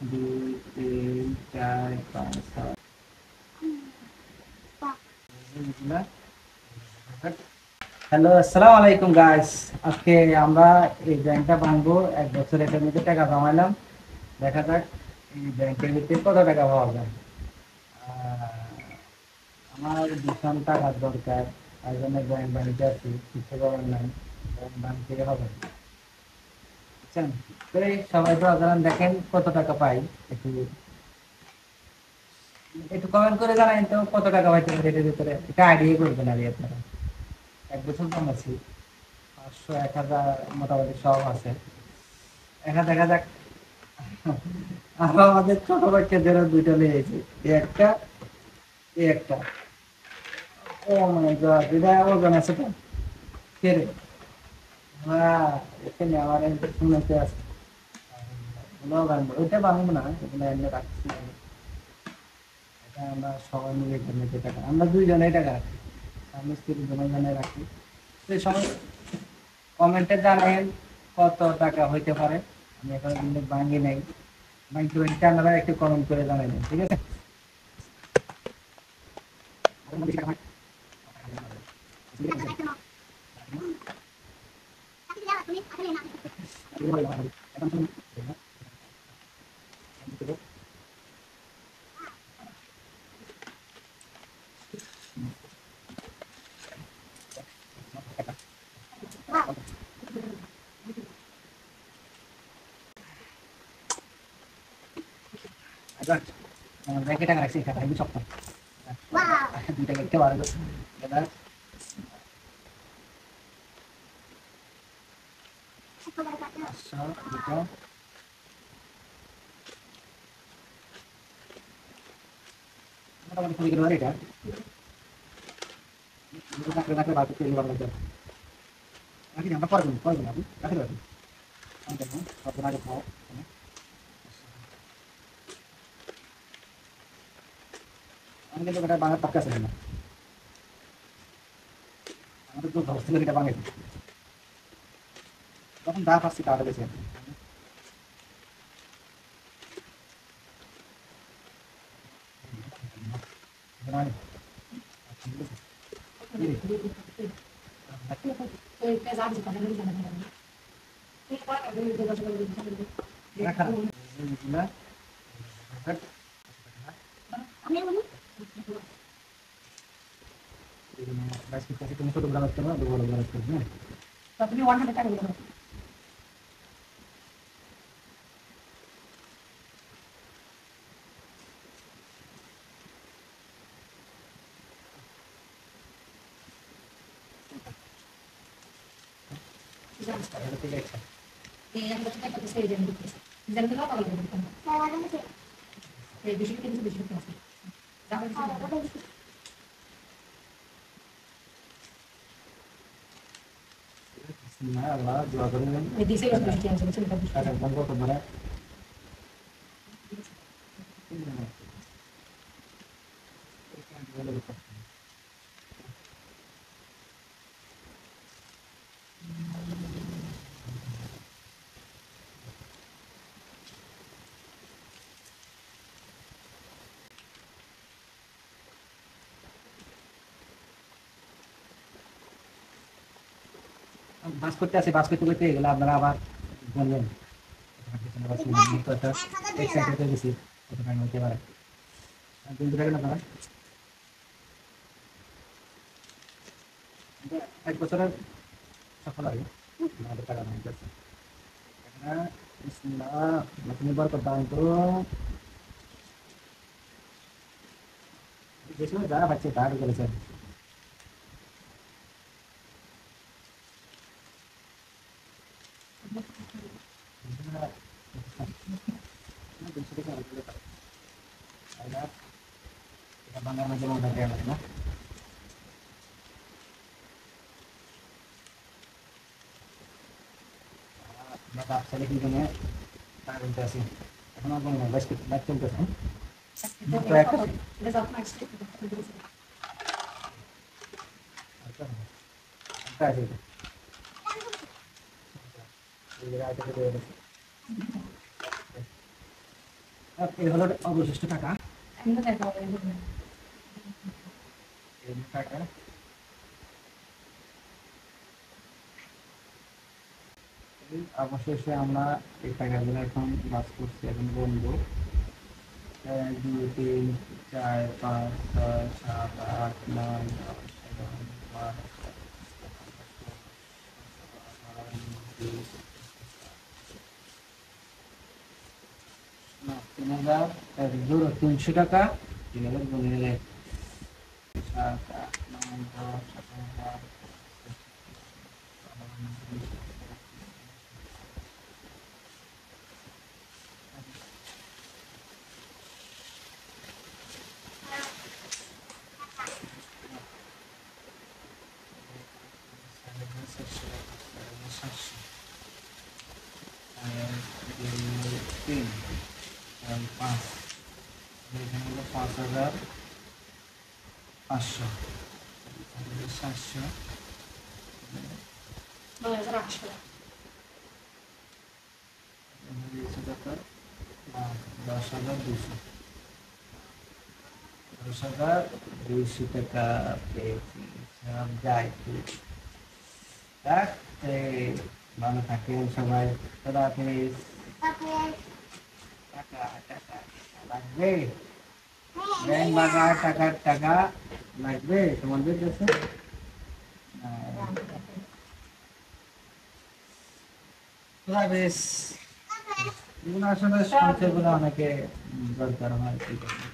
দুই তিন চার পাঁচ ছয় হ্যালো আসসালামু আলাইকুম গাইস। আজকে আমরা এই ব্যাংকটা ভাঙবো। 1 বছর এটার মধ্যে টাকা জমাইলাম। দেখা যাক এই ব্যাংকের ভিতরে কত টাকা পাওয়া যায়। আমার ভীষণ টাকার দরকার, তাই জন্য ব্যাংক বাণিজ্য আছি, কিছু করার নাই, ব্যাংক থেকে হবে বুঝছেন। তো এই সবাই তো সাধারণ দেখেন কত টাকা পাই, একটু একটু কমেন্ট করে জানাই তো কত টাকা পাইতে পারে এটার ভিতরে, এটা আইডিয়া করবেন আর আপনারা। 1 বছর কম আছি, 500 1000 মোটামুটি সব আছে। দেখা যাক। আমাদের ছোট বাচ্চাদেরও দুইটা লেগেছে, এই একটা এই একটা। ও মাই গড, এটা ওজন আছে তো কে রে? হ্যাঁ, এখানে আমার শুনেতে আছে। ওগুলো বানবো, ওইটা বানবো না, ওগুলো এমনি রাখছি আমি। এটা আমরা সবাই মিলে এখানে যে টাকা, আমরা দুইজনে টাকা রাখি, স্বামী স্ত্রী দুজনে রাখি। তো এই সময় কমেন্টে জানেন কত টাকা হইতে পারে। আমি এখন কিন্তু ভাঙি নাই, ভাঙতে পারি, আপনারা একটু কমেন্ট করে জানাবেন, ঠিক আছে। ব্যাংকে টাকা রাখছি, টাকা কিন্তু সপ্তাহ 2 টাকা একটা বাড়বে। এবার 500 দুটো মোটামুটি কুড়ি কিলো এটা রাখলে রাখলে বাকি তেল ভালো লাগবে। রাখি আমরা পরে আপনি রাখতে পারবেন। আমি দেখুন সব আগে খাও, আমি কিন্তু এটা বাংলা পাক্কা আছে না, আমাদের তো ধর ছিল এটা বাঙালি, তখন দা পাচ্ছি তাহলে বেশি তুমি ছোট গ্রাম করতে পারো, বড় গ্রাম করতে হ্যাঁ। তুমি 100 টাকা দিও ঠিক আছে। এই আমরা টাকা তো সেই দেন দিতে জানতে না পারলে দিতে এই বেশি কিন্তু বেশি আছে যাবে না আল্লাহ দোয়া করেন এই দিছে বেশি আছে সেটা টাকা বন্ধ করতে পারে। বাস করতে আসি, বাস করতে করতে এগুলো আপনারা আবার বলবেন এক্সাইটেড হয়ে গেছি কত টাকা হতে পারে। কিন্তু টাকা না তারা 1 বছরের সফল হবে আমাদের টাকা নাই কাছে। বিসমিল্লাহ, আপনি বরকত দান করুন। বেশি যা পাচ্ছে তা করেছেন। বাংলার মধ্যে মনে থাকে না, ছেলে কিন্তু নিয়ে টাকা কিনতে আসি। এখন আর কোনো বাইশ বাইক চলতেছে আর এই হলো অবশিষ্ট টাকা। এই টাকা অবশেষে আমরা এই টাকাগুলো এখন বাস করছি, এখন বলবো 1 2 3 4 5 6 7 8 9 10 11 12 3,000 জোর 300 টাকা 3,000 গুণে নিলে 7 8 9 10 11 তিন 5 এখানে হলো 5,500 700 টাকা 10,200 10,200 টাকা পেয়েছি। সব যাই রাখতে, ভালো থাকেন সবাই, খোদা হাফেজ। টাকা টাকা লাগবে, ব্যাংক বাগা টাকা টাকা লাগবে তোমাদের কাছে? খোদা হাফেজ। এগুলো আসলে সঞ্চয়গুলো অনেকে দরকার হয়, কি করবে?